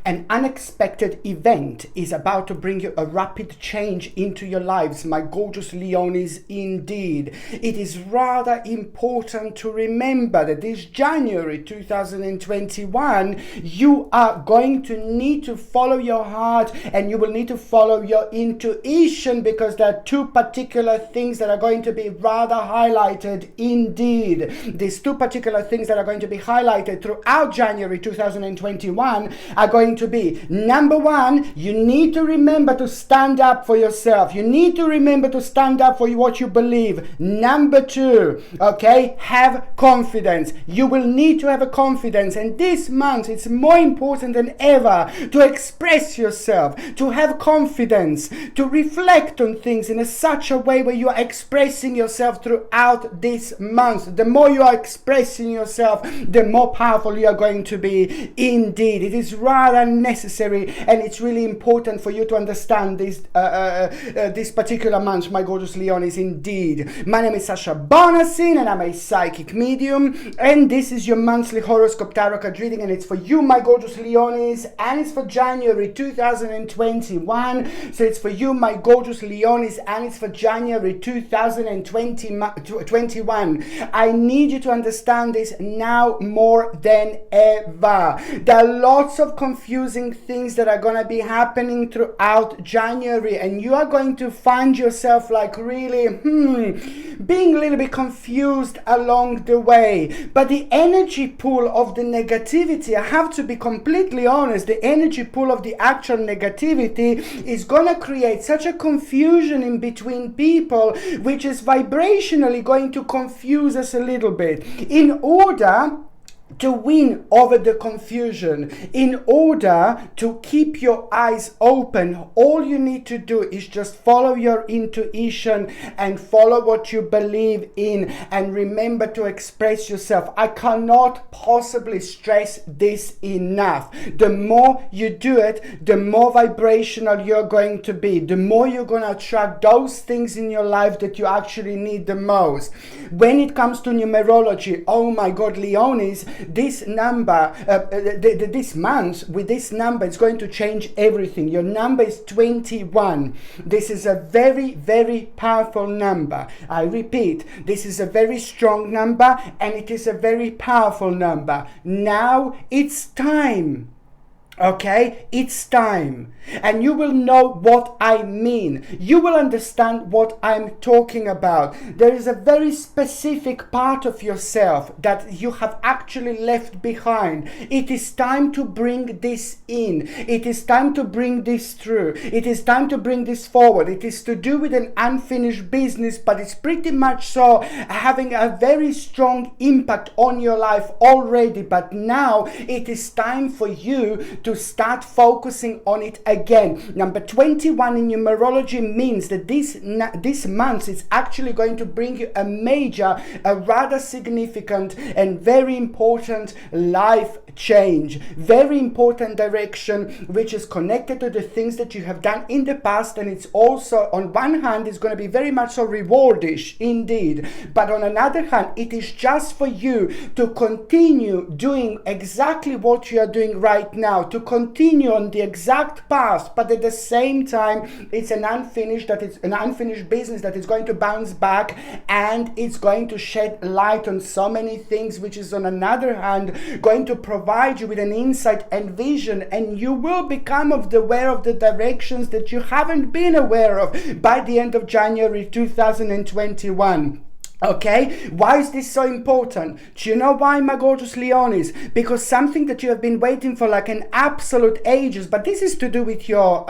An unexpected event is about to bring you a rapid change into your lives, my gorgeous Leonis, indeed. It is rather important to remember that this January 2021, you are going to need to follow your heart and you will need to follow your intuition, because there are two particular things that are going to be rather highlighted indeed. These two particular things that are going to be highlighted throughout January 2021 are going to be, number one, you need to remember to stand up for yourself. You need to remember to stand up for what you believe. Number two, okay, have confidence. You will need to have a confidence, and this month it's more important than ever to express yourself, to have confidence, to reflect on things in such a way where you are expressing yourself throughout this month. The more you are expressing yourself, the more powerful you are going to be indeed. It is rather necessary, and it's really important for you to understand this this particular month, my gorgeous Leonis, indeed. My name is Sasha Bonasin and I'm a psychic medium, and this is your monthly horoscope tarot card reading, and it's for you, my gorgeous Leonis, and it's for January 2021. So it's for you, my gorgeous Leonis, and it's for January 2021. I need you to understand this now more than ever. There are lots of confusing things that are going to be happening throughout January, and you are going to find yourself like really being a little bit confused along the way. But the energy pool of the negativity, I have to be completely honest, the energy pool of the actual negativity is going to create such a confusion in between people, which is vibrationally going to confuse us a little bit. In order to win over the confusion, in order to keep your eyes open, all you need to do is just follow your intuition and follow what you believe in, and remember to express yourself. I cannot possibly stress this enough. The more you do it, the more vibrational you're going to be, the more you're going to attract those things in your life that you actually need the most. When it comes to numerology, oh my God, Leonis, this number, this month, with this number, it's going to change everything. Your number is 21. This is a very, very powerful number. I repeat, this is a very strong number, and it is a very powerful number. Now it's time. Okay, it's time, and you will know what I mean. You will understand what I'm talking about. There is a very specific part of yourself that you have actually left behind. It is time to bring this in. It is time to bring this through. It is time to bring this forward. It is to do with an unfinished business, but it's pretty much so having a very strong impact on your life already. But now it is time for you to start focusing on it again. Number 21 in numerology means that this month is actually going to bring you a major, a rather significant and very important life change, very important direction, which is connected to the things that you have done in the past, and it's also, on one hand, is going to be very much so rewardish indeed, but on another hand, it is just for you to continue doing exactly what you are doing right now, to continue on the exact path, but at the same time, it's an unfinished business that is going to bounce back, and it's going to shed light on so many things, which is on another hand going to provide you with an insight and vision, and you will become aware of the directions that you haven't been aware of by the end of January 2021. Okay, why is this so important? Do you know why, my gorgeous Leonis? Because something that you have been waiting for like an absolute ages, but this is to do with your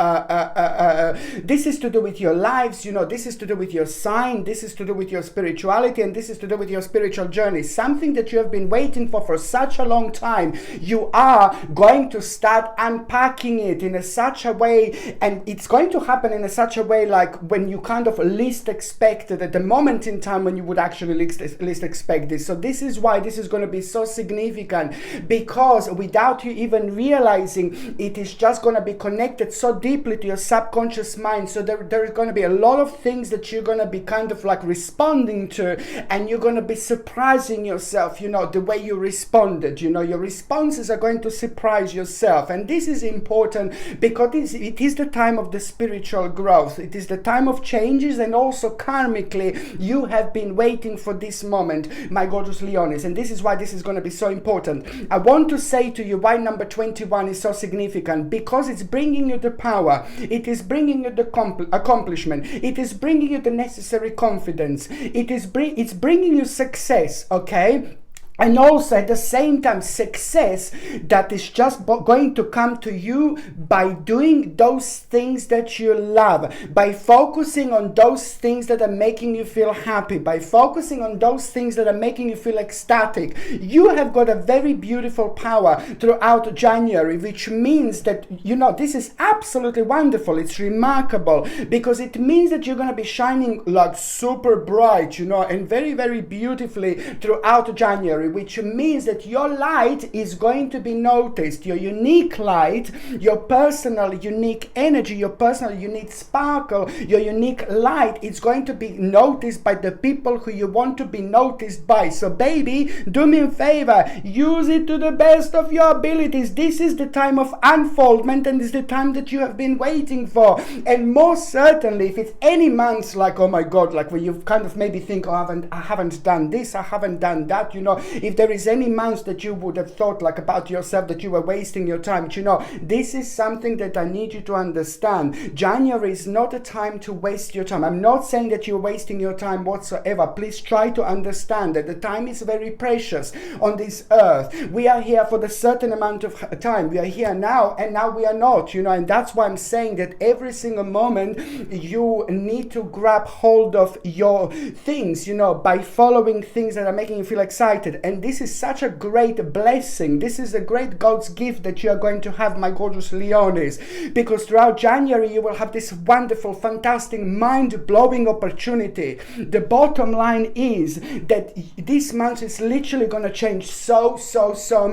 lives, you know, this is to do with your sign, this is to do with your spirituality, and this is to do with your spiritual journey. Something that you have been waiting for such a long time. You are going to start unpacking it in such a way, and it's going to happen in such a way like when you kind of least expected, at the moment in time when you would would actually least expect this. So this is why this is going to be so significant, because without you even realizing, it is just going to be connected so deeply to your subconscious mind. So there is going to be a lot of things that you're going to be kind of like responding to, and you're going to be surprising yourself, you know, the way you responded. You know, your responses are going to surprise yourself. And this is important because it is the time of the spiritual growth. It is the time of changes, and also karmically you have been waiting for this moment, my gorgeous Leonis, and this is why this is going to be so important. I want to say to you why number 21 is so significant, because it's bringing you the power, it is bringing you the accomplishment, it is bringing you the necessary confidence, it's bringing you success, okay? And also at the same time, success that is just going to come to you by doing those things that you love, by focusing on those things that are making you feel happy, by focusing on those things that are making you feel ecstatic. You have got a very beautiful power throughout January, which means that, you know, this is absolutely wonderful. It's remarkable, because it means that you're going to be shining like super bright, you know, and very, very beautifully throughout January, which means that your light is going to be noticed. Your unique light, your personal unique energy, your personal unique sparkle, your unique light, it's going to be noticed by the people who you want to be noticed by. So baby, do me a favor, use it to the best of your abilities. This is the time of unfoldment, and it's the time that you have been waiting for. And most certainly, if it's any months like, oh my God, like where you kind of maybe think, oh, I haven't done this, I haven't done that, you know, if there is any months that you would have thought like about yourself that you were wasting your time, you know, this is something that I need you to understand. January is not a time to waste your time. I'm not saying that you're wasting your time whatsoever. Please try to understand that the time is very precious on this earth. We are here for the certain amount of time. We are here now, and now we are not, you know, and that's why I'm saying that every single moment you need to grab hold of your things, you know, by following things that are making you feel excited. And this is such a great blessing. This is a great God's gift that you are going to have, my gorgeous Leonis, because throughout January you will have this wonderful, fantastic, mind-blowing opportunity. The bottom line is that this month is literally going to change so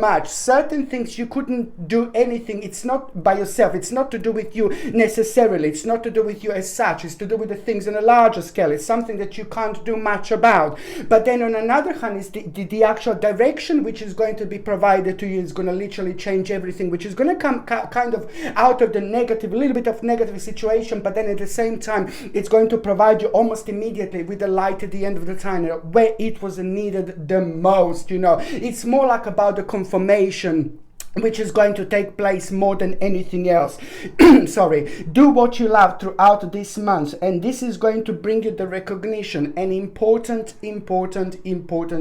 much. Certain things you couldn't do anything. It's not by yourself. It's not to do with you necessarily. It's not to do with you as such. It's to do with the things on a larger scale. It's something that you can't do much about. But then on another hand is the actual direction which is going to be provided to you is going to literally change everything, which is going to come kind of out of the negative, a little bit of negative situation, but then at the same time it's going to provide you almost immediately with the light at the end of the tunnel where it was needed the most, you know. It's more like about the confirmation which is going to take place more than anything else. Sorry. Do what you love throughout this month, and this is going to bring you the recognition, an important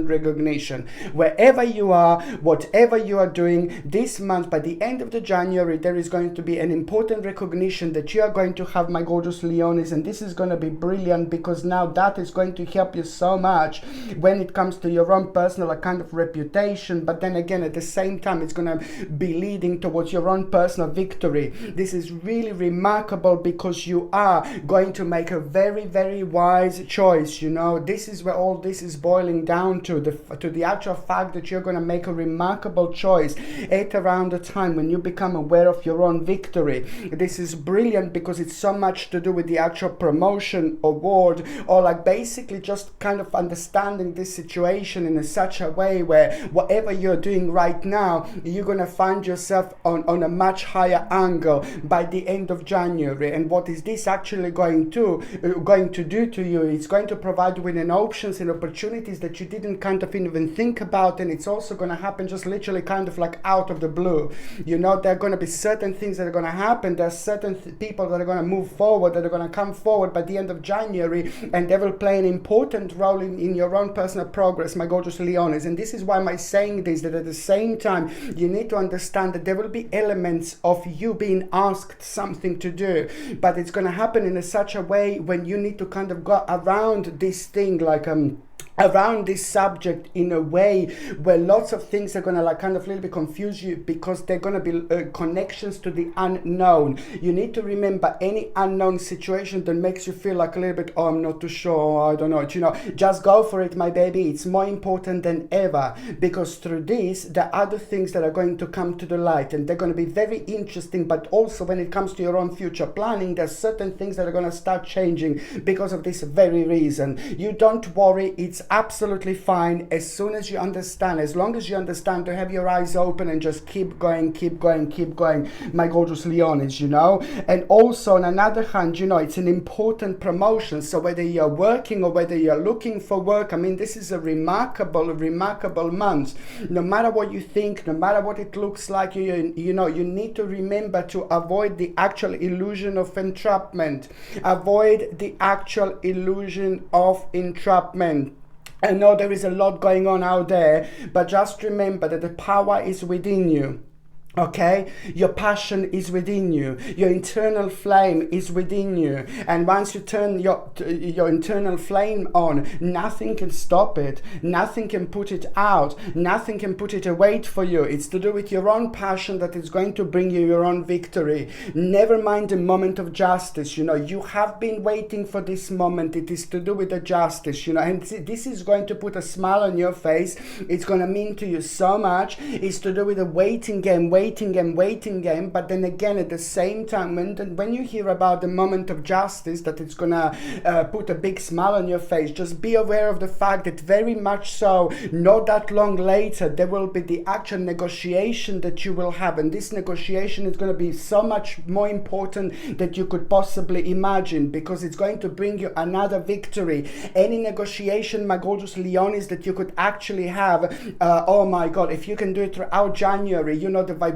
recognition. Wherever you are, whatever you are doing this month, by the end of the January, there is going to be an important recognition that you are going to have, my gorgeous Leonis, and this is going to be brilliant, because now that is going to help you so much when it comes to your own personal kind of reputation, but then again, at the same time, it's going to be leading towards your own personal victory. This is really remarkable, because you are going to make a very wise choice, you know. This is where all this is boiling down to the actual fact that you're going to make a remarkable choice at around the time when you become aware of your own victory. This is brilliant because it's so much to do with the actual promotion, award, or like basically just kind of understanding this situation in such a way where whatever you're doing right now, you're going to find yourself on a much higher angle by the end of January. And what is this actually going to do to you? It's going to provide you with an options and opportunities that you didn't kind of even think about, and it's also going to happen just literally kind of like out of the blue. You know, there are going to be certain things that are going to happen. There are certain people that are going to move forward, that are going to come forward by the end of January, and they will play an important role in your own personal progress, my gorgeous Leonis. And this is why I'm saying this, that at the same time you need to understand that there will be elements of you being asked something to do, but it's going to happen in such a way when you need to kind of go around this thing like around this subject in a way where lots of things are going to like kind of a little bit confuse you, because they're going to be connections to the unknown. You need to remember, any unknown situation that makes you feel like a little bit, oh, I'm not too sure, I don't know, you know, just go for it, my baby. It's more important than ever, because through this there are other things that are going to come to the light, and they're going to be very interesting. But also when it comes to your own future planning, there's certain things that are going to start changing because of this very reason. You don't worry, it's absolutely fine. As soon as you understand, as long as you understand to have your eyes open and just keep going, my gorgeous Leonis, you know. And also on another hand, you know, it's an important promotion. So whether you're working or whether you're looking for work, I mean, this is a remarkable month. No matter what you think, no matter what it looks like, you know, you need to remember to avoid the actual illusion of entrapment. Avoid the actual illusion of entrapment. I know there is a lot going on out there, but just remember that the power is within you. Okay, your passion is within you, your internal flame is within you, and once you turn your internal flame on, nothing can stop it, nothing can put it out, nothing can put it away for you. It's to do with your own passion that is going to bring you your own victory. Never mind the moment of justice, you know, you have been waiting for this moment. It is to do with the justice, you know, and this is going to put a smile on your face. It's going to mean to you so much. It's to do with the waiting game, but then again, at the same time, when you hear about the moment of justice, that it's gonna put a big smile on your face, just be aware of the fact that very much so, not that long later, there will be the actual negotiation that you will have, and this negotiation is going to be so much more important than you could possibly imagine, because it's going to bring you another victory. Any negotiation, my gorgeous Leonis, that you could actually have, oh my god, if you can do it throughout January, you know, the vibration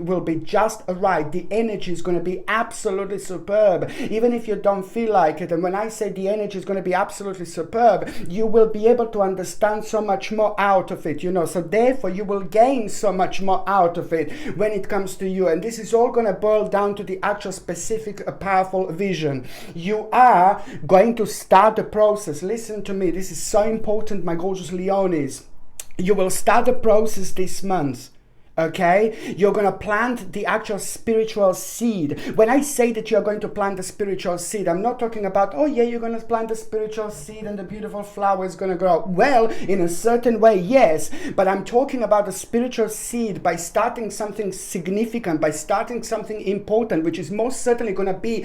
will be just right. The energy is going to be absolutely superb, even if you don't feel like it. And when I say the energy is going to be absolutely superb, you will be able to understand so much more out of it, you know. So therefore you will gain so much more out of it when it comes to you. And this is all going to boil down to the actual specific powerful vision. You are going to start the process. Listen to me, this is so important, my gorgeous Leonis. You will start the process this month. Okay, you're going to plant the actual spiritual seed. When I say that you're going to plant the spiritual seed, I'm not talking about, oh yeah, you're going to plant the spiritual seed and the beautiful flower is going to grow. Well, in a certain way, yes, but I'm talking about the spiritual seed by starting something significant, by starting something important, which is most certainly going to be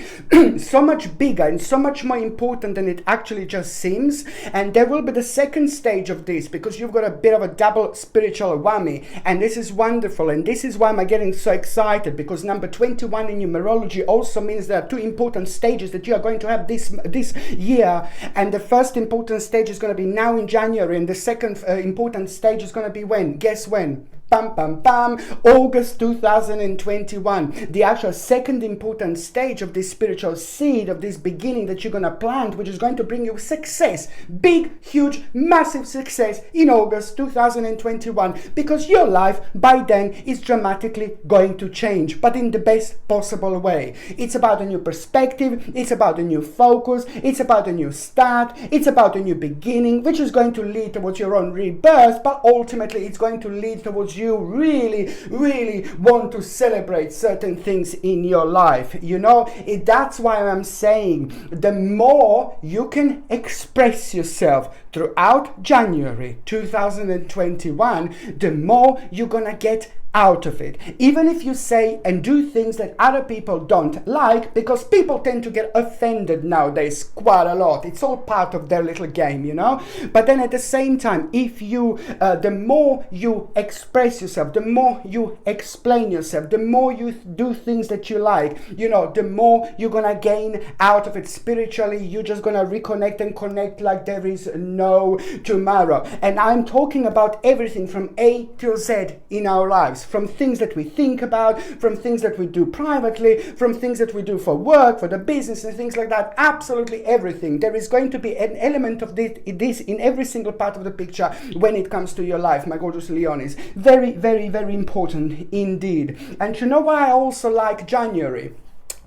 so much bigger and so much more important than it actually just seems. And there will be the second stage of this, because you've got a bit of a double spiritual whammy, and this is wonderful. And this is why I'm getting so excited, because number 21 in numerology also means there are two important stages that you are going to have this year. And the first important stage is going to be now in January, and the second important stage is going to be when? Guess when? August 2021. The actual second important stage of this spiritual seed, of this beginning that you're going to plant, which is going to bring you success, big, huge, massive success in August 2021, because your life by then is dramatically going to change, but in the best possible way. It's about a new perspective, it's about a new focus, it's about a new start, it's about a new beginning, which is going to lead towards your own rebirth, but ultimately it's going to lead towards you really want to celebrate certain things in your life. You know, that's why I'm saying the more you can express yourself throughout January 2021, the more you're gonna get out of it. Even if you say and do things that other people don't like, because people tend to get offended nowadays quite a lot. It's all part of their little game, you know. But then at the same time, if you the more you express yourself, the more you explain yourself, the more you do things that you like, you know, the more you're gonna gain out of it spiritually. You're just gonna reconnect and connect like there is no tomorrow. And I'm talking about everything from A to Z in our lives, from things that we think about, from things that we do privately, from things that we do for work, for the business and things like that. Absolutely everything. There is going to be an element of this in every single part of the picture when it comes to your life, my gorgeous Leonis. Very important indeed. And you know why I also like January?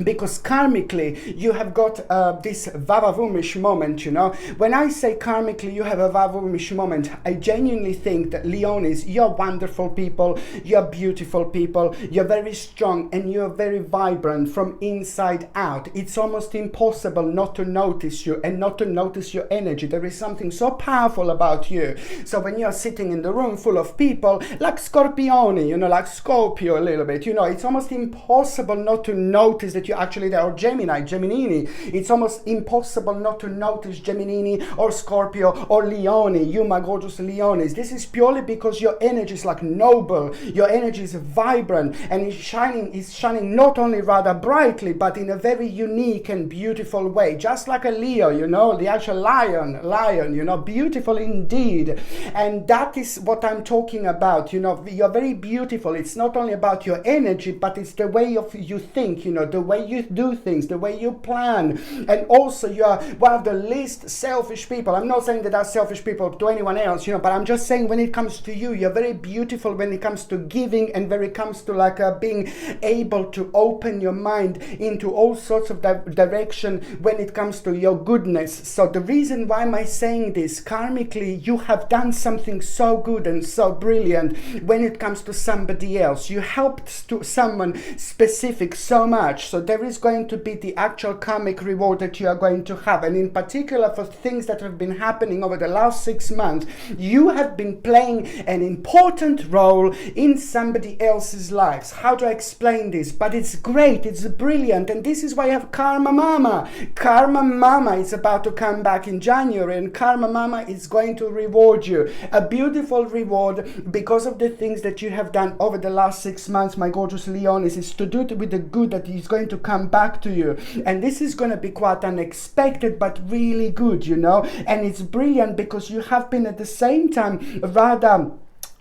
because karmically you have got this vavavumish moment, you know. When I say karmically you have a vavavumish moment, I genuinely think that Leonis, you're wonderful people, you're beautiful people, you're very strong and you're very vibrant from inside out. It's almost impossible not to notice you and not to notice your energy. There is something so powerful about you. So when you're sitting in the room full of people like Scorpioni, you know, like Scorpio a little bit, you know, it's almost impossible not to notice that you're actually there, or Geminini. It's almost impossible not to notice Geminini or Scorpio or Leone, you my gorgeous Leones. This is purely because your energy is like noble, your energy is vibrant, and it's shining not only rather brightly, but in a very unique and beautiful way, just like a Leo, you know, the actual lion, you know, beautiful indeed. And that is what I'm talking about, you know, you're very beautiful. It's not only about your energy, but it's the way of you think, you know, the way you do things, the way you plan. And also you are one of the least selfish people. I'm not saying that that's selfish people to anyone else, you know, but I'm just saying when it comes to you, you're very beautiful when it comes to giving, and when it comes to like being able to open your mind into all sorts of direction when it comes to your goodness. So the reason why am I saying this, karmically you have done something so good and so brilliant when it comes to somebody else. You helped to someone specific so much, so there is going to be the actual karmic reward that you are going to have. And in particular for things that have been happening over the last 6 months, you have been playing an important role in somebody else's lives. How do I explain this? But it's great, it's brilliant, and this is why you have Karma Mama. Karma Mama is about to come back in January, and Karma Mama is going to reward you. A beautiful reward because of the things that you have done over the last 6 months, my gorgeous Leonis, is to do it with the good that is going to come back to you. And this is going to be quite unexpected, but really good, you know. And it's brilliant because you have been at the same time rather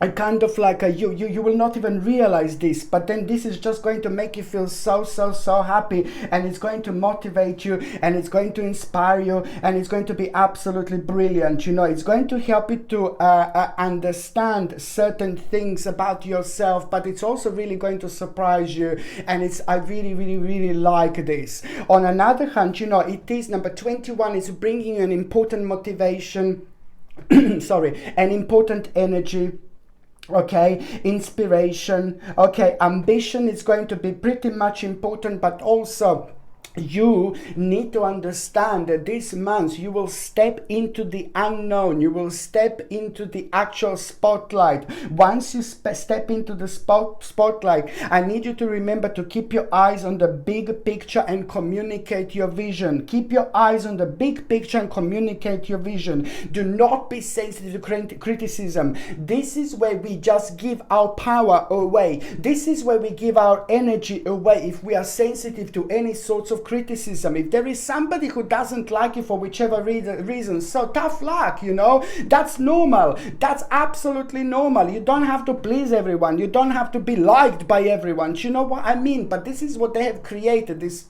a kind of like you will not even realize this, but then this is just going to make you feel so happy, and it's going to motivate you, and it's going to inspire you, and it's going to be absolutely brilliant, you know. It's going to help you to understand certain things about yourself, but it's also really going to surprise you, and I really like this. On another hand, you know, it is number 21 is bringing you an important motivation sorry, an important energy. Okay, inspiration, okay, ambition is going to be pretty much important, but also you need to understand that this month you will step into the unknown, you will step into the actual spotlight. Once you step into the spotlight, I need you to remember to keep your eyes on the big picture and communicate your vision. Keep your eyes on the big picture and communicate your vision. Do not be sensitive to criticism. This is where we just give our power away. This is where we give our energy away if we are sensitive to any sorts of criticism. If there is somebody who doesn't like you for whichever reason, so tough luck, you know. That's normal. That's absolutely normal. You don't have to please everyone. You don't have to be liked by everyone. You know what I mean? But this is what they have created, this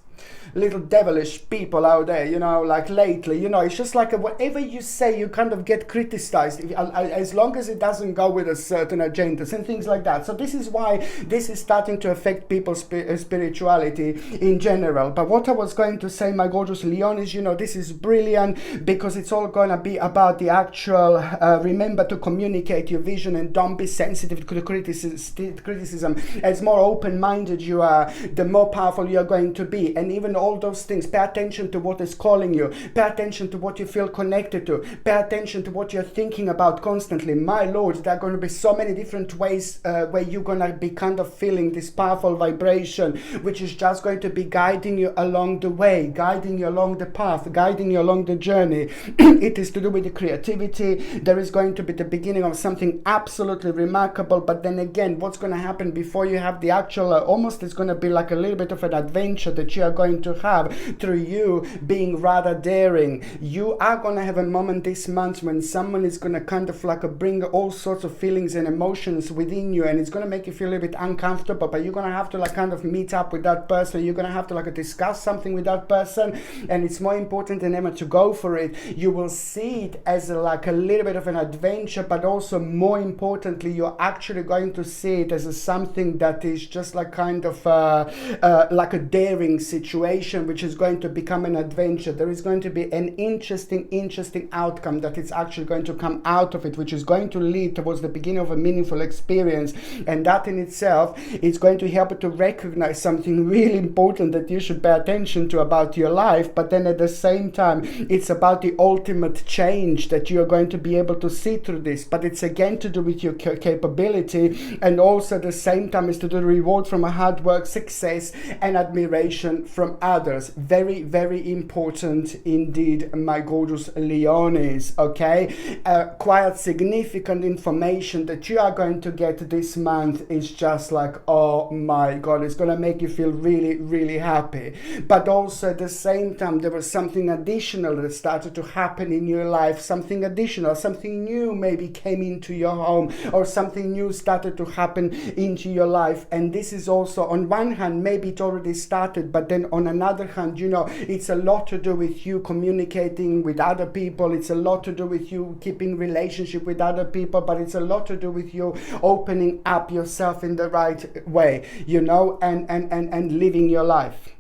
little devilish people out there, you know, like lately, you know, it's just like whatever you say, you kind of get criticized as long as it doesn't go with a certain agendas and things like that. So this is why this is starting to affect people's spirituality in general. But what I was going to say, my gorgeous Leon, is, you know, this is brilliant because it's all going to be about the actual, remember to communicate your vision and don't be sensitive to criticism. As more open-minded you are, the more powerful you are going to be. And even all those things, pay attention to what is calling you, pay attention to what you feel connected to, pay attention to what you're thinking about constantly. My lord, there are going to be so many different ways where you're going to be kind of feeling this powerful vibration, which is just going to be guiding you along the way, guiding you along the path, guiding you along the journey. It is to do with the creativity. There is going to be the beginning of something absolutely remarkable, but then again, what's going to happen before you have the actual, almost it's going to be like a little bit of an adventure that you are going to have through you being rather daring. You are going to have a moment this month when someone is going to kind of like bring all sorts of feelings and emotions within you, and it's going to make you feel a little bit uncomfortable, but you're going to have to like kind of meet up with that person. You're going to have to like discuss something with that person, and it's more important than ever to go for it. You will see it as like a little bit of an adventure, but also more importantly, you're actually going to see it as something that is just like kind of like a daring situation. situation which is going to become an adventure. There is going to be an interesting outcome that is actually going to come out of it, which is going to lead towards the beginning of a meaningful experience. And that in itself is going to help you to recognize something really important that you should pay attention to about your life. But then at the same time, it's about the ultimate change that you're going to be able to see through this. But it's again to do with your capability, and also at the same time is to do the reward from a hard work, success, and admiration from others. Very, very important indeed, my gorgeous Leones. Okay, quite significant information that you are going to get this month is just like, oh my god, it's going to make you feel really, really happy. But also at the same time, there was something additional that started to happen in your life, something additional, something new maybe came into your home, or something new started to happen into your life. And this is also, on one hand, maybe it already started, but then on another hand, you know, it's a lot to do with you communicating with other people. It's a lot to do with you keeping relationship with other people, but it's a lot to do with you opening up yourself in the right way, you know, and living your life.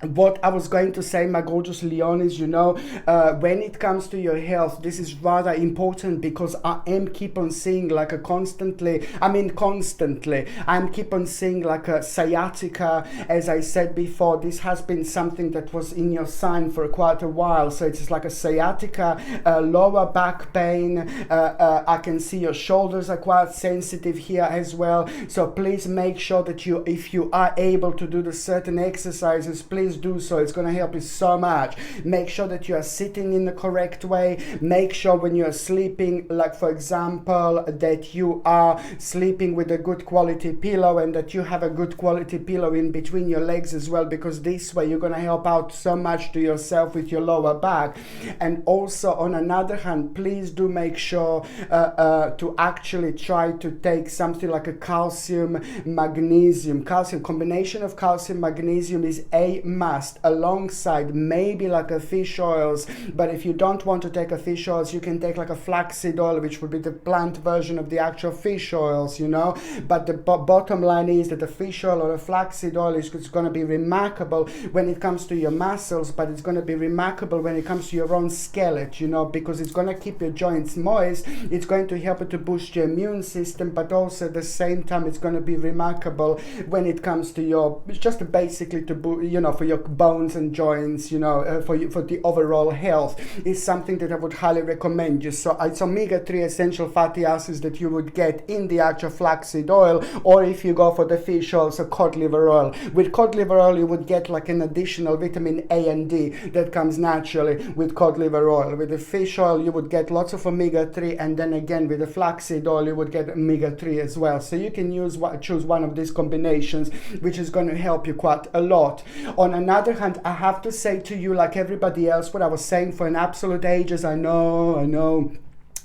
What I was going to say, my gorgeous Leones, you know, when it comes to your health, this is rather important, because I am keep on seeing like a constantly, I'm keep on seeing like a sciatica. As I said before, this has been something that was in your sign for quite a while. So it's like a sciatica, lower back pain. I can see your shoulders are quite sensitive here as well. So please make sure that you, if you are able to do the certain exercises, please do so. It's going to help you so much. Make sure that you are sitting in the correct way. Make sure when you are sleeping, like for example, that you are sleeping with a good quality pillow, and that you have a good quality pillow in between your legs as well, because this way you're going to help out so much to yourself with your lower back. And also on another hand, please do make sure to actually try to take something like a calcium combination of calcium magnesium is a must, alongside maybe like a fish oils. But if you don't want to take a fish oils, you can take like a flaxseed oil, which would be the plant version of the actual fish oils, you know. But the bottom line is that the fish oil or a flaxseed oil is going to be remarkable when it comes to your muscles, but it's going to be remarkable when it comes to your own skeleton, you know, because it's going to keep your joints moist. It's going to help you to boost your immune system, but also at the same time it's going to be remarkable when it comes to your, just basically to, you know, for your bones and joints, you know, for the overall health, is something that I would highly recommend you. So it's omega-3 essential fatty acids that you would get in the actual flaxseed oil, or if you go for the fish oil, so cod liver oil. With cod liver oil, you would get like an additional vitamin A and D that comes naturally with cod liver oil. With the fish oil, you would get lots of omega-3, and then again with the flaxseed oil, you would get omega-3 as well. So you can choose one of these combinations, which is going to help you quite a lot. On another hand, I have to say to you, like everybody else, what I was saying for an absolute ages, I know.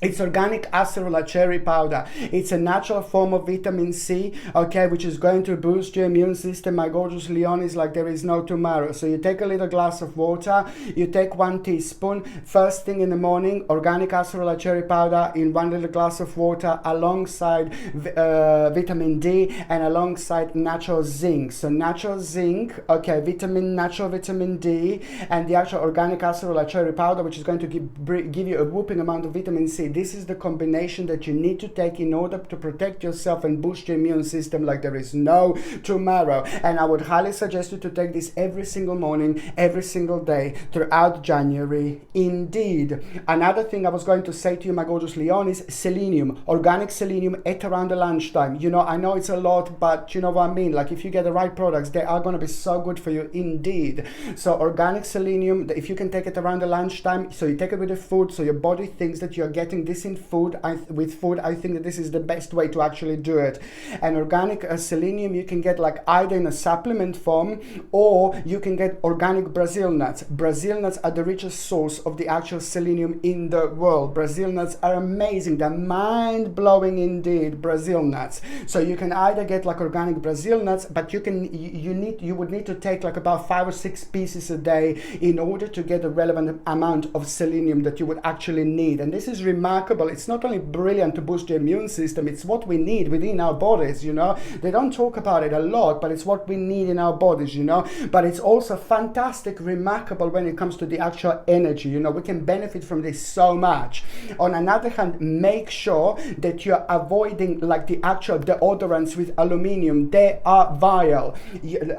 It's organic acerola cherry powder. It's a natural form of vitamin C, okay, which is going to boost your immune system, my gorgeous Leones, like there is no tomorrow. So you take a little glass of water, you take 1 teaspoon, first thing in the morning, organic acerola cherry powder in 1 little glass of water, alongside vitamin D and alongside natural zinc. So natural zinc, okay, natural vitamin D, and the actual organic acerola cherry powder, which is going to give you a whooping amount of vitamin C. This is the combination that you need to take in order to protect yourself and boost your immune system like there is no tomorrow. And I would highly suggest you to take this every single morning, every single day throughout January. Indeed. Another thing I was going to say to you, my gorgeous Leon, is selenium. Organic selenium at around the lunchtime. You know, I know it's a lot, but you know what I mean. Like if you get the right products, they are going to be so good for you indeed. So organic selenium, if you can take it around the lunchtime, so you take it with the food, so your body thinks that you're getting this in food. With food, I think that this is the best way to actually do it. And organic selenium you can get like either in a supplement form, or you can get organic Brazil nuts. Brazil nuts are the richest source of the actual selenium in the world. Brazil nuts are amazing. They're mind-blowing indeed, Brazil nuts. So you can either get like organic Brazil nuts, but you would need to take like about 5 or 6 pieces a day in order to get the relevant amount of selenium that you would actually need. And this is remarkable remarkable. It's not only brilliant to boost your immune system, it's what we need within our bodies, you know. They don't talk about it a lot, but it's what we need in our bodies, you know. But it's also fantastic, remarkable when it comes to the actual energy, you know. We can benefit from this so much. On another hand, make sure that you're avoiding like the actual deodorants with aluminium. They are vile.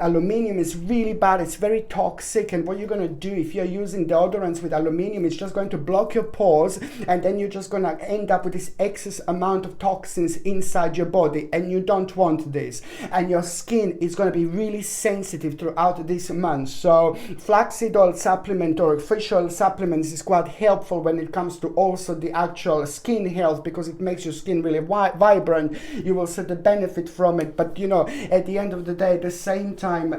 Aluminium is really bad. It's very toxic, and what you're going to do if you're using deodorants with aluminium, it's just going to block your pores, and then you're just going to end up with this excess amount of toxins inside your body, and you don't want this. And your skin is going to be really sensitive throughout this month. So flaxseed oil supplement or fish oil supplements is quite helpful when it comes to also the actual skin health, because it makes your skin really vibrant. You will see the benefit from it, but you know, at the end of the day, at the same time,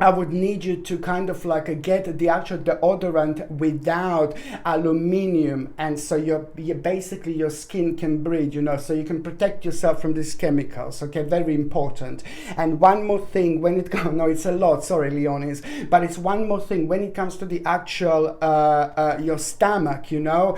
I would need you to kind of like get the actual deodorant without aluminium, and so you basically your skin can breathe, you know, so you can protect yourself from these chemicals. Okay, very important. And one more thing when it comes, no, it's a lot, sorry Leonis, but it's one more thing when it comes to the actual your stomach, you know,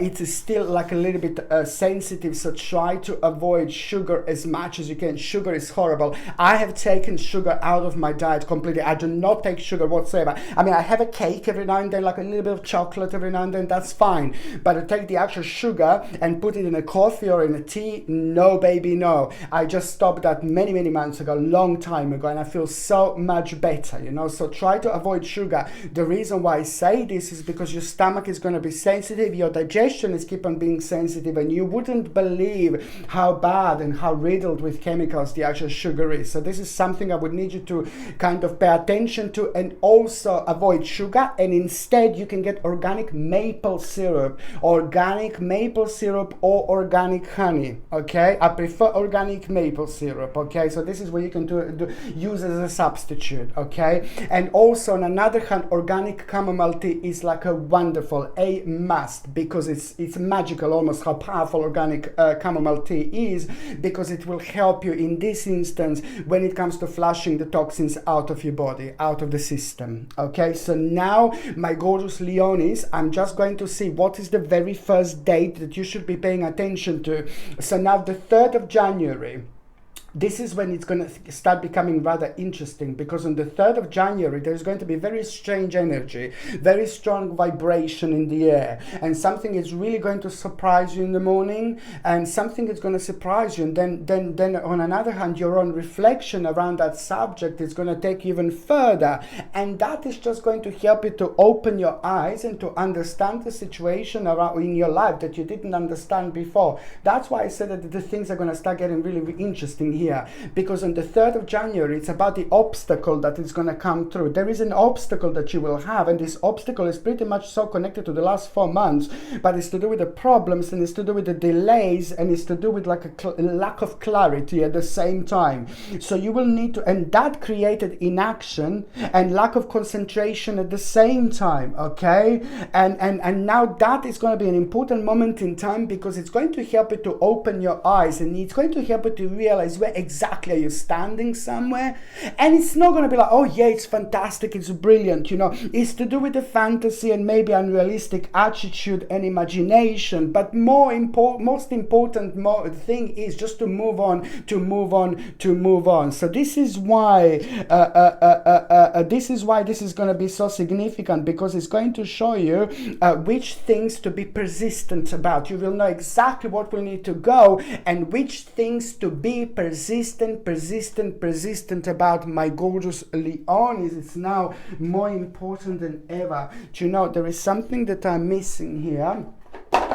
it is still like a little bit sensitive, so try to avoid sugar as much as you can. Sugar is horrible. I have taken sugar out of my diet completely. I do not take sugar whatsoever. I mean, I have a cake every now and then, like a little bit of chocolate every now and then, that's fine. But to take the actual sugar and put it in a coffee or in a tea, no baby, no. I just stopped that many, many months ago, long time ago, and I feel so much better, you know. So try to avoid sugar. The reason why I say this is because your stomach is going to be sensitive, your digestion is keep on being sensitive, and you wouldn't believe how bad and how riddled with chemicals the actual sugar is. So this is something I would need you to kind of pay attention to, and also avoid sugar, and instead you can get organic maple syrup or organic honey. Okay, I prefer organic maple syrup. Okay, so this is what you can use as a substitute. Okay, and also on another hand, organic chamomile tea is like a wonderful, a must, because it's magical almost how powerful organic chamomile tea is, because it will help you in this instance when it comes to flushing the toxins out of your body, out of the system. Okay, so now my gorgeous Leonis, I'm just going to see what is the very first date that you should be paying attention to. So now the 3rd of January, this is when it's going to start becoming rather interesting, because on the 3rd of January there's going to be very strange energy, very strong vibration in the air, and something is really going to surprise you in the morning, and something is going to surprise you, and then on another hand, your own reflection around that subject is going to take you even further, and that is just going to help you to open your eyes and to understand the situation around in your life that you didn't understand before. That's why I said that the things are going to start getting really, really interesting here, because on the 3rd of January it's about the obstacle that is going to come through. There is an obstacle that you will have, and this obstacle is pretty much so connected to the last 4 months, but it's to do with the problems, and it's to do with the delays, and it's to do with like a lack of clarity at the same time. So you will need to, and that created inaction and lack of concentration at the same time. Okay, and now that is going to be an important moment in time, because it's going to help you to open your eyes, and it's going to help you to realize where exactly are you standing somewhere. And it's not going to be like, oh yeah, it's fantastic, it's brilliant, you know. It's to do with the fantasy and maybe unrealistic attitude and imagination, but most important thing is just to move on. So this is why this is going to be so significant, because it's going to show you which things to be persistent about. You will know exactly what will need to go, and which things to be persistent about, my gorgeous Leonis. It's now more important than ever. Do you know, there is something that I'm missing here,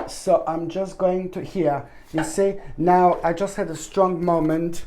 so I'm just going to here, you see, now I just had a strong moment.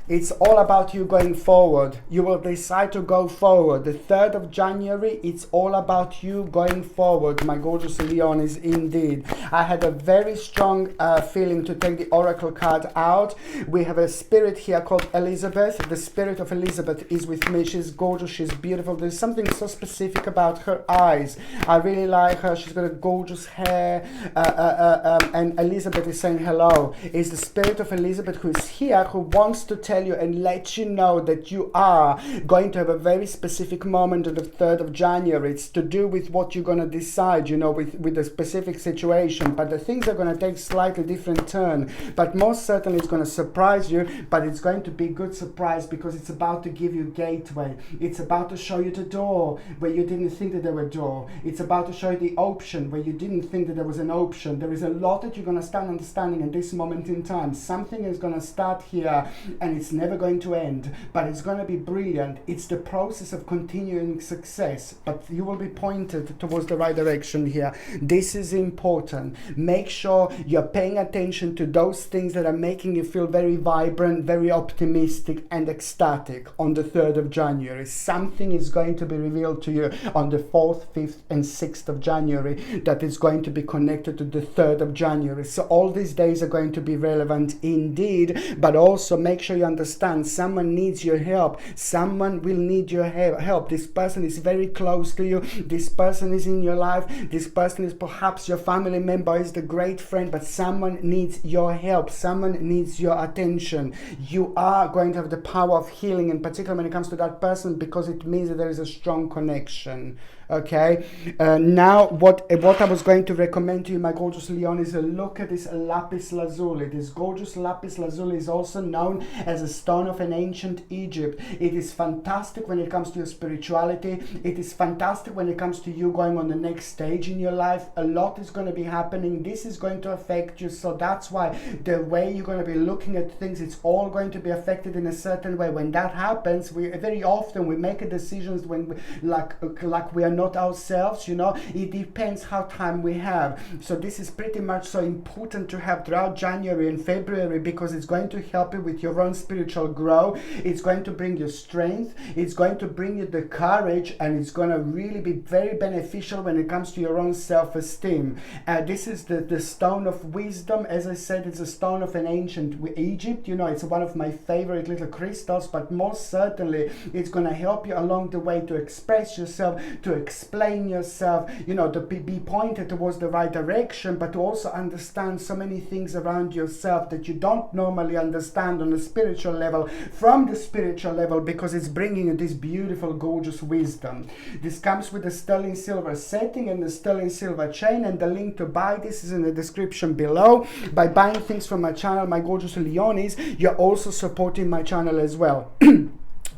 It's all about you going forward. You will decide to go forward. The 3rd of January, it's all about you going forward, my gorgeous Leonis, indeed. I had a very strong feeling to take the Oracle card out. We have a spirit here called Elizabeth. The spirit of Elizabeth is with me. She's gorgeous, she's beautiful. There's something so specific about her eyes. I really like her. She's got a gorgeous hair. And Elizabeth is saying hello. It's the spirit of Elizabeth who is here, who wants to take tell you and let you know that you are going to have a very specific moment on the 3rd of January. It's to do with what you're going to decide, you know, with a specific situation, but the things are going to take slightly different turn, but most certainly it's going to surprise you, but it's going to be a good surprise because it's about to give you gateway. It's about to show you the door where you didn't think that there were a door. It's about to show you the option where you didn't think that there was an option. There is a lot that you're going to start understanding in this moment in time. Something is going to start here and it's never going to end, but it's going to be brilliant. It's the process of continuing success, but you will be pointed towards the right direction here. This is important. Make sure you're paying attention to those things that are making you feel very vibrant, very optimistic and ecstatic on the 3rd of January. Something is going to be revealed to you on the 4th, 5th and 6th of January that is going to be connected to the 3rd of January. So all these days are going to be relevant indeed, but also make sure you understand someone needs your help. Someone will need your help. This person is very close to you. This person is in your life. This person is perhaps your family member, is the great friend, but someone needs your help. Someone needs your attention. You are going to have the power of healing, in particular when it comes to that person, because it means that there is a strong connection. Okay, now what I was going to recommend to you, my gorgeous Leon, is a look at this lapis lazuli. This gorgeous lapis lazuli is also known as a stone of an ancient Egypt. It is fantastic when it comes to your spirituality. It is fantastic when it comes to you going on the next stage in your life. A lot is going to be happening. This is going to affect you, so that's why the way you're going to be looking at things, it's all going to be affected in a certain way. When that happens, we very often we make decisions when we, like we are not ourselves, you know. It depends how time we have. So this is pretty much so important to have throughout January and February, because it's going to help you with your own spiritual growth. It's going to bring you strength. It's going to bring you the courage, and it's going to really be very beneficial when it comes to your own self-esteem. This is the stone of wisdom. As I said, it's a stone of an ancient Egypt. You know, it's one of my favorite little crystals, but most certainly it's going to help you along the way to express yourself, to explain yourself, you know, to be pointed towards the right direction, but to also understand so many things around yourself that you don't normally understand on a spiritual level, from the spiritual level, because it's bringing you this beautiful, gorgeous wisdom. This comes with the sterling silver setting and the sterling silver chain, and the link to buy this is in the description below. By buying things from my channel, my gorgeous Leonis, you're also supporting my channel as well.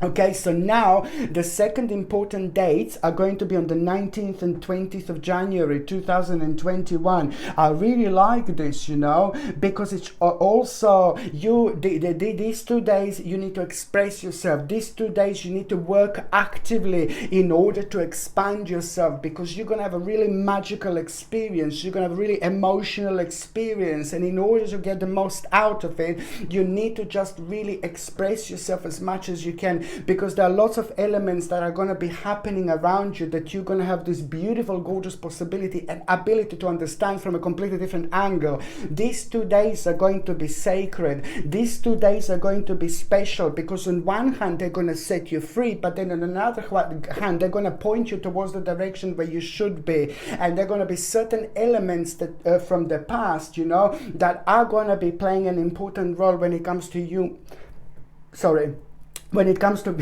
Okay, so now the second important dates are going to be on the 19th and 20th of January 2021. I really like this, you know, because it's also these 2 days you need to express yourself. These 2 days you need to work actively in order to expand yourself, because you're going to have a really magical experience. You're going to have a really emotional experience, and in order to get the most out of it, you need to just really express yourself as much as you can, because there are lots of elements that are going to be happening around you that you're going to have this beautiful, gorgeous possibility and ability to understand from a completely different angle. These 2 days are going to be sacred. These 2 days are going to be special, because on one hand they're going to set you free, but then on another hand they're going to point you towards the direction where you should be, and there are going to be certain elements that from the past, you know, that are going to be playing an important role when it comes to you. When it comes to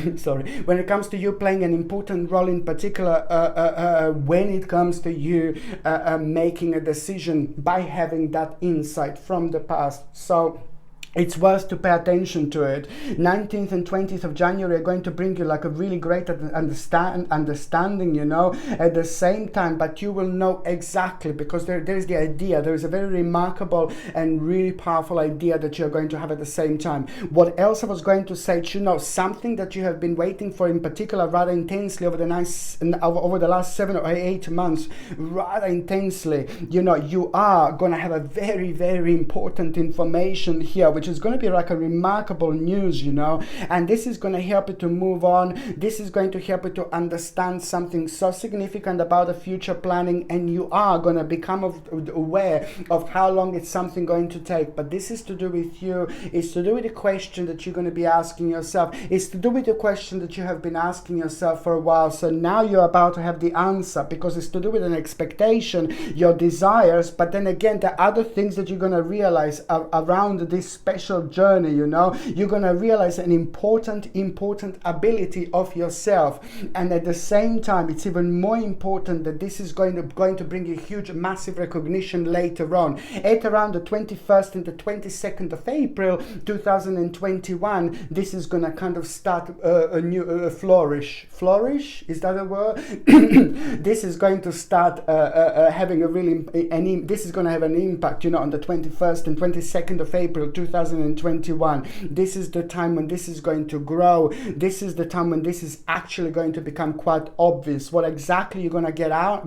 you playing an important role, in particular when it comes to you making a decision by having that insight from the past. So it's worth to pay attention to it. 19th and 20th of January are going to bring you like a really great understanding, you know, at the same time, but you will know exactly, because there's the idea, there is a very remarkable and really powerful idea that you're going to have at the same time. What else I was going to say, you know, something that you have been waiting for, in particular rather intensely over the last 7 or 8 months, rather intensely, you know, you are going to have a very, very important information here, which is going to be like a remarkable news, you know, and this is going to help you to move on. This is going to help you to understand something so significant about the future planning, and you are going to become aware of how long it's something going to take. But this is to do with you. It's to do with the question that you're going to be asking yourself. It's to do with the question that you have been asking yourself for a while. So now you're about to have the answer, because it's to do with an expectation, your desires, but then again, the other things that you're going to realize around this space special journey, you know. You're going to realize an important ability of yourself. And at the same time, it's even more important that this is going to bring you huge, massive recognition later on. At around the 21st and the 22nd of April 2021, this is going to kind of start a new flourish. Flourish? Is that a word? This is going to start having a really, this is going to have an impact, you know, on the 21st and 22nd of April 2021. This is the time when this is going to grow. This is the time when this is actually going to become quite obvious what exactly you're going to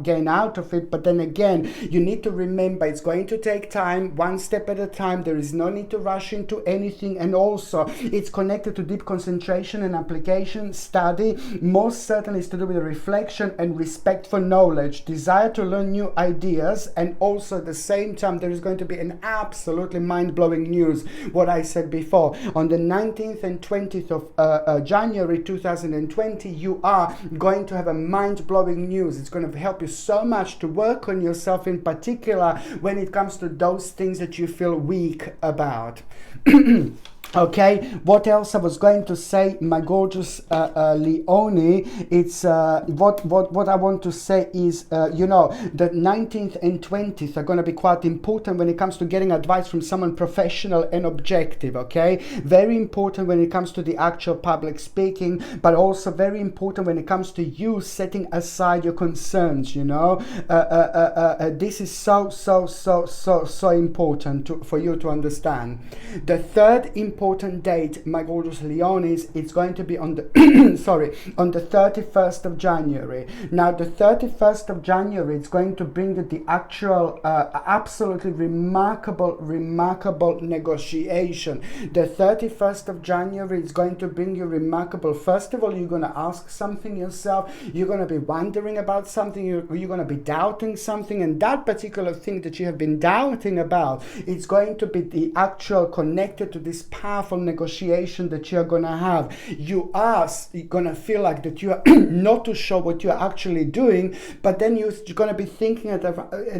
gain out of it. But then again, you need to remember it's going to take time, one step at a time. There is no need to rush into anything. And also it's connected to deep concentration and application, study. Most certainly is to do with reflection and respect for knowledge, desire to learn new ideas. And also at the same time, there is going to be an absolutely mind-blowing news, what I said before. On the 19th and 20th of January 2020, you are going to have a mind-blowing news. It's going to help you so much to work on yourself, in particular when it comes to those things that you feel weak about. Okay, what else I was going to say, my gorgeous Leone, it's what I want to say is, you know, the 19th and 20th are going to be quite important when it comes to getting advice from someone professional and objective, okay? Very important when it comes to the actual public speaking, but also very important when it comes to you setting aside your concerns, you know? This is so important for you to understand. The third important date, my gorgeous Leonis, it's going to be on the sorry, on the 31st of January. Now the 31st of January, it's going to bring the actual absolutely remarkable negotiation. The 31st of January is going to bring you remarkable. First of all, you're going to ask something yourself, you're going to be wondering about something, you're going to be doubting something, and that particular thing that you have been doubting about, it's going to be the actual connected to this powerful negotiation that you're going to have. You are going to feel like that you are not too sure what you're actually doing, but then you're going to be thinking at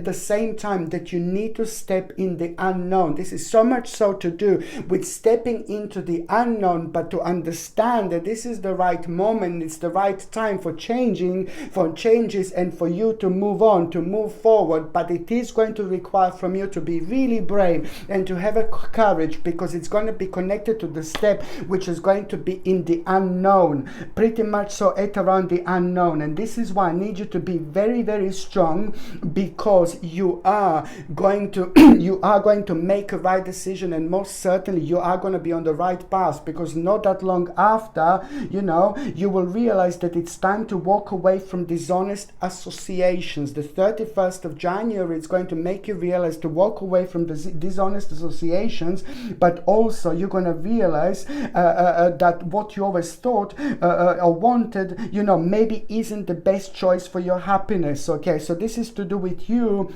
the same time that you need to step in the unknown. This is so much so to do with stepping into the unknown, but to understand that this is the right moment, it's the right time for changes and for you to move on, to move forward. But it is going to require from you to be really brave and to have a courage, because it's going to be connected to the step which is going to be in the unknown, pretty much so at around the unknown. And this is why I need you to be very strong, because you are going to you are going to make a right decision, and most certainly you are going to be on the right path, because not that long after, you know, you will realize that it's time to walk away from dishonest associations. The 31st of January is going to make you realize to walk away from the dishonest associations, but also you're going to realize that what you always thought or wanted, you know, maybe isn't the best choice for your happiness. Okay, so this is to do with you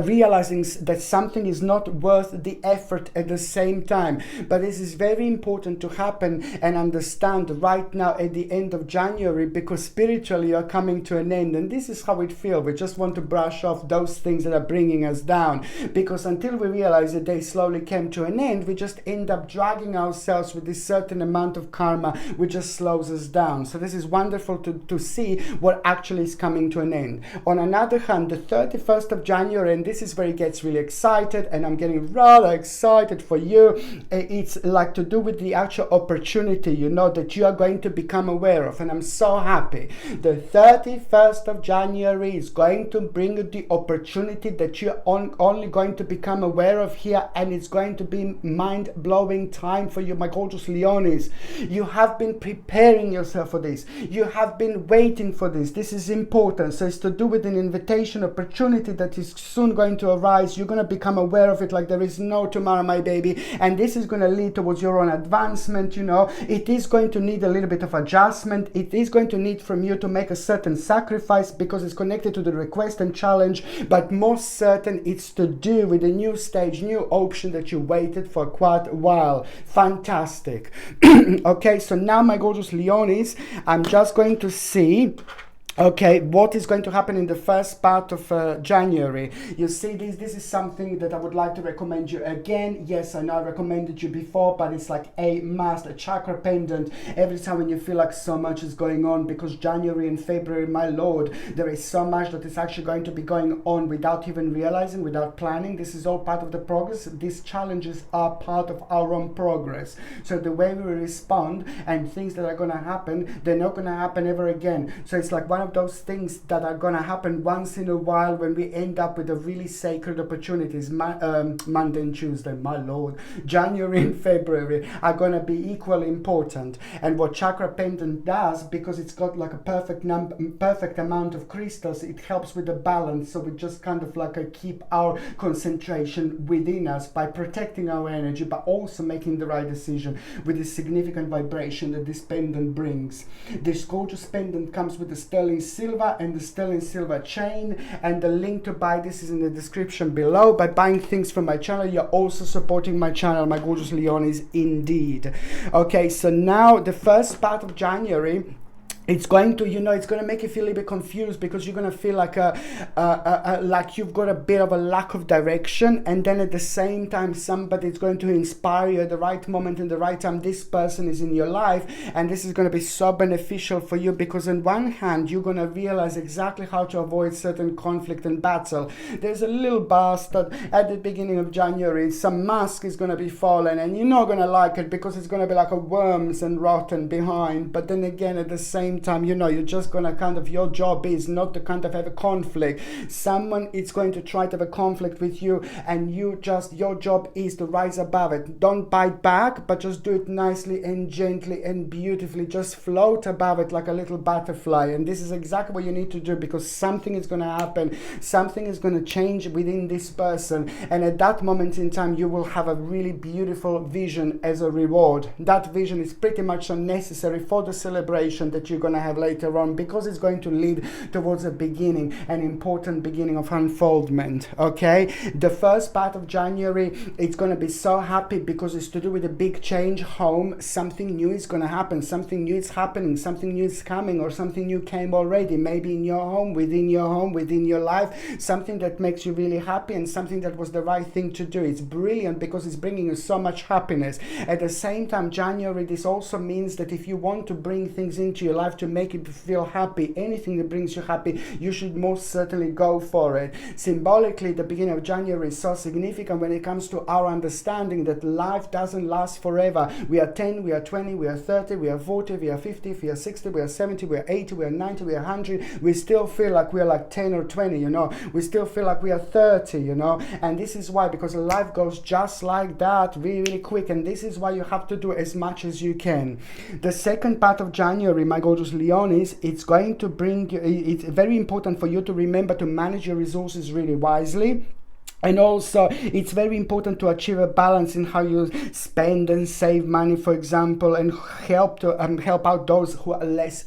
realizing that something is not worth the effort at the same time. But this is very important to happen and understand right now at the end of January, because spiritually you're coming to an end, and this is how it feels. We just want to brush off those things that are bringing us down, because until we realize that they slowly came to an end, we just end up dragging ourselves with this certain amount of karma which just slows us down. So this is wonderful to see what actually is coming to an end. On another hand, the 31st of January, and this is where it gets really excited, and I'm getting rather excited for you. It's like to do with the actual opportunity, you know, that you are going to become aware of, and I'm so happy. The 31st of January is going to bring you the opportunity that you're only going to become aware of here, and it's going to be mind-blowing time for you, my gorgeous Leonis. You have been preparing yourself for this. You have been waiting for this. This is important. So it's to do with an invitation opportunity that is soon going to arise. You're going to become aware of it like there is no tomorrow, my baby, and this is going to lead towards your own advancement. You know, it is going to need a little bit of adjustment. It is going to need from you to make a certain sacrifice, because it's connected to the request and challenge, but most certain it's to do with a new stage, new option that you waited for quite a while. Fantastic. Okay, so now, my gorgeous Leonis, I'm just going to see Okay, what is going to happen in the first part of January? You see, this is something that I would like to recommend you again. Yes, I know I recommended you before, but it's like a must, a chakra pendant. Every time when you feel like so much is going on, because January and February, my lord, there is so much that is actually going to be going on without even realizing, without planning. This is all part of the progress. These challenges are part of our own progress. So the way we respond and things that are going to happen, they're not going to happen ever again. So it's like one of those things that are gonna happen once in a while when we end up with a really sacred opportunities. Monday and Tuesday, my lord, January and February are gonna be equally important. And what chakra pendant does, because it's got like a perfect amount of crystals, it helps with the balance. So we just kind of like keep our concentration within us by protecting our energy, but also making the right decision with the significant vibration that this pendant brings. This gorgeous pendant comes with the sterling silver and the sterling silver chain, and the link to buy this is in the description below. By buying things from my channel, you're also supporting my channel, my gorgeous Leonis, indeed. Okay, so now the first part of January, it's going to, it's going to make you feel a little bit confused, because you're going to feel like like you've got a bit of a lack of direction, and then at the same time somebody is going to inspire you at the right moment and the right time. This person is in your life, and this is going to be so beneficial for you, because on one hand you're going to realize exactly how to avoid certain conflict and battle. There's a little bastard at the beginning of January, some mask is going to be fallen, and you're not going to like it, because it's going to be like a worms and rotten behind. But then again, at the same time, you're just gonna kind of, your job is not to kind of have a conflict. Someone is going to try to have a conflict with you, and your job is to rise above it. Don't bite back, but just do it nicely and gently and beautifully. Just float above it like a little butterfly. And this is exactly what you need to do, because something is gonna happen, something is gonna change within this person, and at that moment in time you will have a really beautiful vision as a reward. That vision is pretty much unnecessary for the celebration that you're going to have later on, because it's going to lead towards a beginning, an important beginning of unfoldment. Okay, the first part of January, it's going to be so happy, because it's to do with a big change home. Something new is going to happen, something new is happening, something new is coming, or something new came already, maybe in your home, within your life, something that makes you really happy, and something that was the right thing to do. It's brilliant, because it's bringing you so much happiness. At the same time, January, this also means that if you want to bring things into your life to make you feel happy, anything that brings you happy, you should most certainly go for it. Symbolically, the beginning of January is so significant when it comes to our understanding that life doesn't last forever. We are 10, we are 20, we are 30, we are 40, we are 50, we are 60, we are 70, we are 80, we are 90, we are 100. We still feel like we are like 10 or 20, we still feel like we are 30, and this is why, because life goes just like that, really, really quick, and this is why you have to do as much as you can. The second part of January, my gorgeous Leonis, it's going to bring you, it's very important for you to remember to manage your resources really wisely. And also, it's very important to achieve a balance in how you spend and save money, for example, and help out those who are less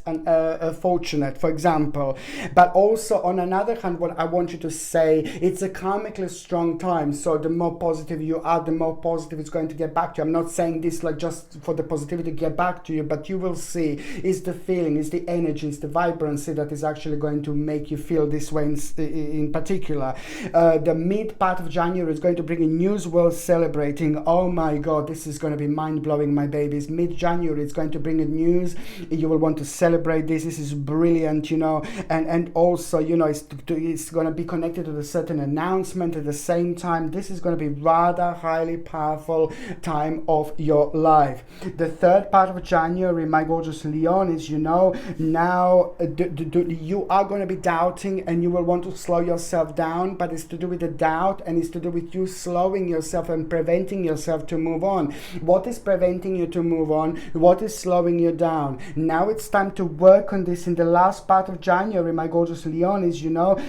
fortunate, for example. But also, on another hand, what I want you to say, it's a karmically strong time. So the more positive you are, the more positive it's going to get back to you. I'm not saying this like just for the positivity to get back to you, but you will see, it's the feeling, it's the energy, it's the vibrancy that is actually going to make you feel this way in particular. The mid part of January is going to bring a news world celebrating. Oh my god, this is going to be mind-blowing, my babies. Mid-January it's going to bring a news. You will want to celebrate this. This is brilliant, and also, it's going to be connected to a certain announcement. At the same time, this is going to be rather highly powerful time of your life. The third part of January, my gorgeous Leon, is now you are going to be doubting, and you will want to slow yourself down, but it's to do with the doubt, and it's to do with you slowing yourself and preventing yourself to move on. What is preventing you to move on? What is slowing you down? Now it's time to work on this in the last part of January, my gorgeous Leonis,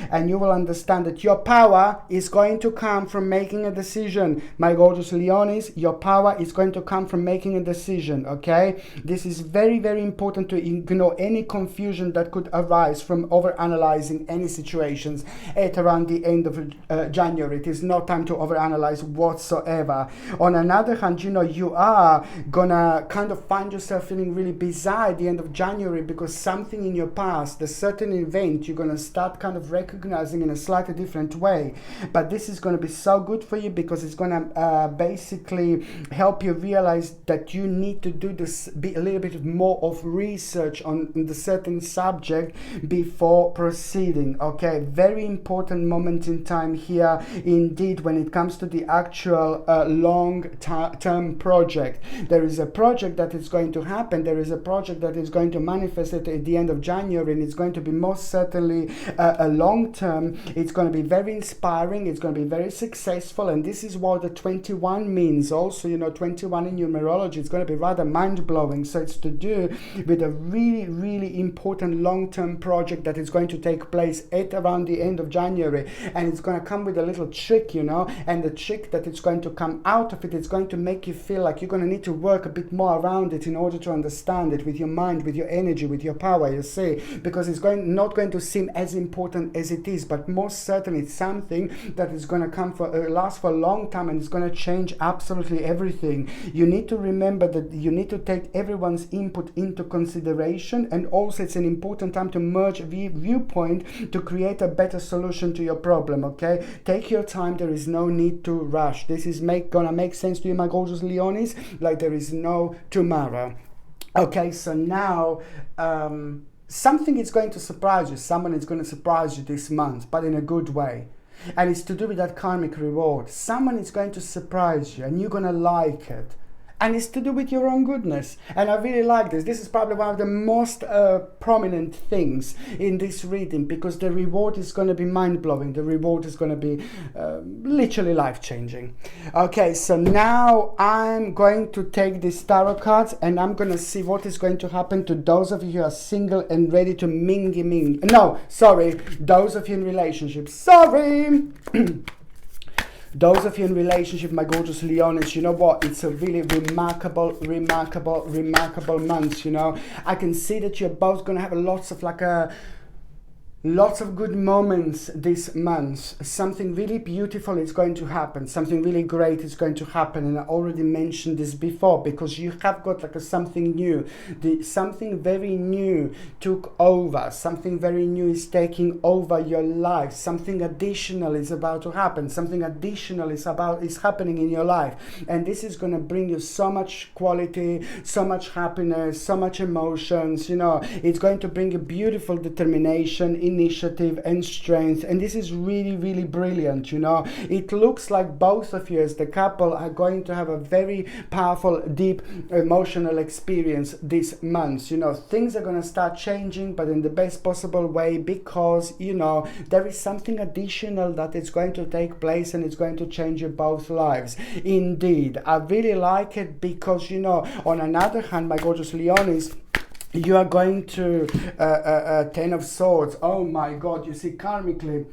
and you will understand that your power is going to come from making a decision. My gorgeous Leonis, your power is going to come from making a decision, okay? This is very, very important to ignore any confusion that could arise from over-analyzing any situations at around the end of January. January. It is not time to overanalyze whatsoever. On another hand, you know, you are gonna kind of find yourself feeling really bizarre at the end of January, because something in your past, a certain event, you're gonna start kind of recognizing in a slightly different way. But this is gonna be so good for you, because it's gonna basically help you realize that you need to do this, be a little bit more of research on the certain subject before proceeding. Okay, very important moment in time here indeed when it comes to the actual long-term project. There is a project that is going to happen, there is a project that is going to manifest at the end of January, and it's going to be most certainly a long-term. It's going to be very inspiring, it's going to be very successful, and this is what the 21 means also. You know, 21 in numerology, it's going to be rather mind-blowing. So it's to do with a really important long-term project that is going to take place at around the end of January, and it's going to come with a little trick, you know, and the trick that it's going to come out of it, it's going to make you feel like you're going to need to work a bit more around it in order to understand it with your mind, with your energy, with your power, you see, because it's not going to seem as important as it is, but most certainly it's something that is going to come for last for a long time, and it's going to change absolutely everything. You need to remember that you need to take everyone's input into consideration, and also it's an important time to merge viewpoint to create a better solution to your problem. Okay, take your time, there is no need to rush. This is gonna make sense to you, my gorgeous Leonis, like there is no tomorrow. Okay, so now something is going to surprise you, someone is going to surprise you this month, but in a good way. And it's to do with that karmic reward. Someone is going to surprise you and you're going to like it. And it's to do with your own goodness. And I really like this. This is probably one of the most prominent things in this reading, because the reward is going to be mind-blowing. The reward is going to be literally life-changing. Okay, so now I'm going to take these tarot cards and I'm going to see what is going to happen to those of you who are single and ready to ming. No, sorry, those of you in relationships. Sorry! Those of you in relationship, my gorgeous Leonis, you know what? It's a really remarkable month, you know. I can see that you're both going to have lots of good moments this month. Something really beautiful is going to happen. Something really great is going to happen. And I already mentioned this before, because you have got like something new. Something very new took over. Something very new is taking over your life. Something additional is about to happen. Something additional is happening in your life. And this is going to bring you so much quality, so much happiness, so much emotions. You know, it's going to bring you beautiful determination, initiative and strength, and this is really brilliant. You know, it looks like both of you as the couple are going to have a very powerful, deep emotional experience this month. You know, things are going to start changing, but in the best possible way, because you know there is something additional that is going to take place, and it's going to change your both lives. Indeed, I really like it, because you know, on another hand, my gorgeous Leonis, you are going to Ten of Swords. Oh my God, you see, karmically,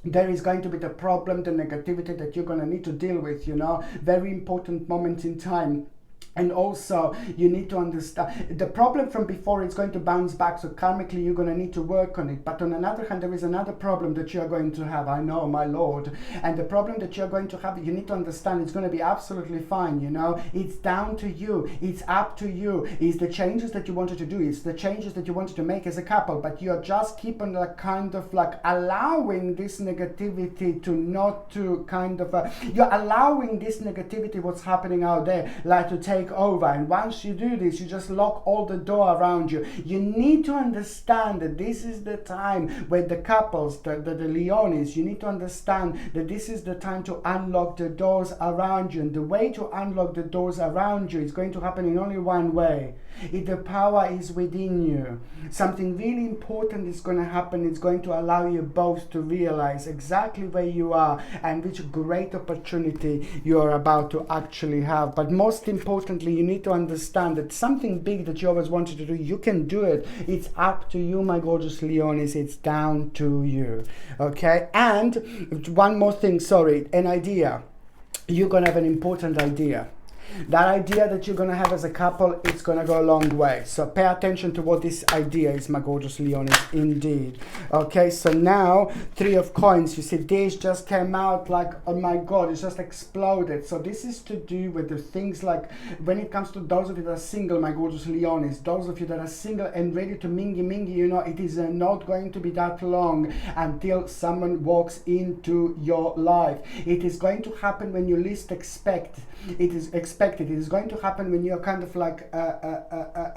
there is going to be the problem, the negativity that you're going to need to deal with, you know. Very important moment in time. And also, you need to understand the problem from before is going to bounce back. So karmically, you're going to need to work on it. But on another hand, there is another problem that you're going to have. I know, my Lord. And the problem that you're going to have, you need to understand it's going to be absolutely fine. You know, it's down to you. It's up to you. It's the changes that you wanted to do. It's the changes that you wanted to make as a couple. But you're just keeping like kind of like allowing this negativity to not to kind of, you're allowing this negativity, what's happening out there, like to take over. And once you do this, you just lock all the door around you. You need to understand that this is the time where the couples, the Leonis, you need to understand that this is the time to unlock the doors around you. And the way to unlock the doors around you is going to happen in only one way. If the power is within you, something really important is going to happen. It's going to allow you both to realize exactly where you are and which great opportunity you are about to actually have. But most importantly, you need to understand that something big that you always wanted to do, you can do it. It's up to you, my gorgeous Leonis. It's down to you. Okay? And one more thing, sorry, an idea. You're going to have an important idea. That idea that you're going to have as a couple, it's going to go a long way. So pay attention to what this idea is, my gorgeous Leonis, indeed. Okay, so now, Three of Coins. You see, this just came out like, oh my God, it's just exploded. So this is to do with the things like, when it comes to those of you that are single, my gorgeous Leonis, those of you that are single and ready to mingy, you know, it is not going to be that long until someone walks into your life. It is going to happen when you least expect. It is expected. It is going to happen when you're kind of like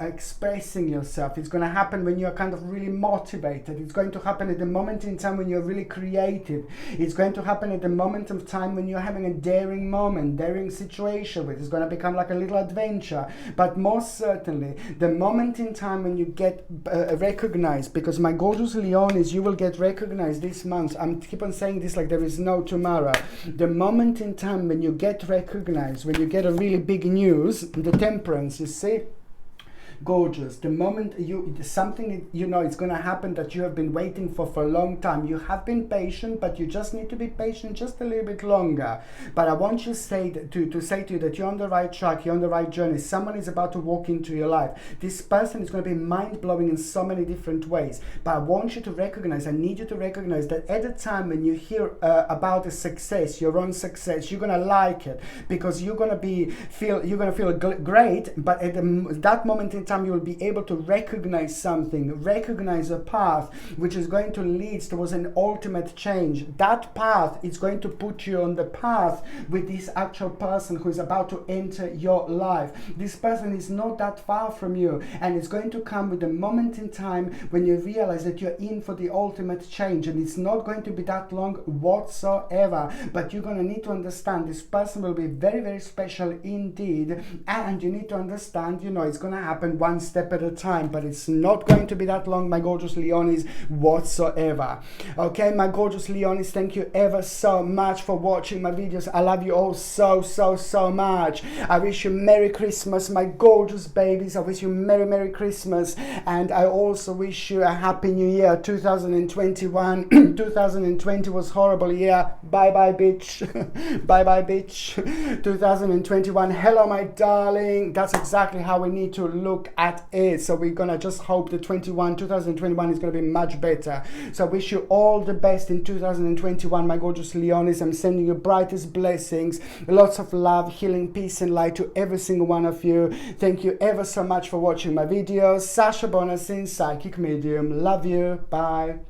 expressing yourself. It's going to happen when you're kind of really motivated. It's going to happen at the moment in time when you're really creative. It's going to happen at the moment of time when you're having a daring moment, daring situation, which is going to become like a little adventure. But most certainly, the moment in time when you get recognized, because my gorgeous Leonis, you will get recognized this month. I'm keep on saying this like there is no tomorrow. The moment in time when you get recognized, when you get a really big news, the Temperance, you see, gorgeous. The moment something, you know, it's going to happen that you have been waiting for a long time. You have been patient, but you just need to be patient just a little bit longer. But I want you to say to you that you're on the right track, you're on the right journey. Someone is about to walk into your life. This person is going to be mind-blowing in so many different ways. But I want you to recognize, I need you to recognize that at the time when you hear about a success, your own success, you're going to like it, because you're going to feel great. But at that moment in time, you will be able to recognize something, recognize a path which is going to lead towards an ultimate change. That path is going to put you on the path with this actual person who is about to enter your life. This person is not that far from you, and it's going to come with a moment in time when you realize that you're in for the ultimate change, and it's not going to be that long whatsoever. But you're going to need to understand this person will be very, very special indeed, and you need to understand, you know, it's going to happen one step at a time, but it's not going to be that long, my gorgeous Leonis, whatsoever. Okay, my gorgeous Leonis, thank you ever so much for watching my videos. I love you all so much. I wish you Merry Christmas, my gorgeous babies. I wish you Merry Christmas, and I also wish you a Happy New Year 2021. 2020 was horrible year. Bye bitch. Bye bitch. 2021, hello my darling. That's exactly how we need to look at it. So we're gonna just hope that 2021 is gonna be much better. So I wish you all the best in 2021, my gorgeous Leonis. I'm sending you brightest blessings, lots of love, healing, peace and light to every single one of you. Thank you ever so much for watching my videos. Sasha Bonasin, psychic medium. Love you. Bye.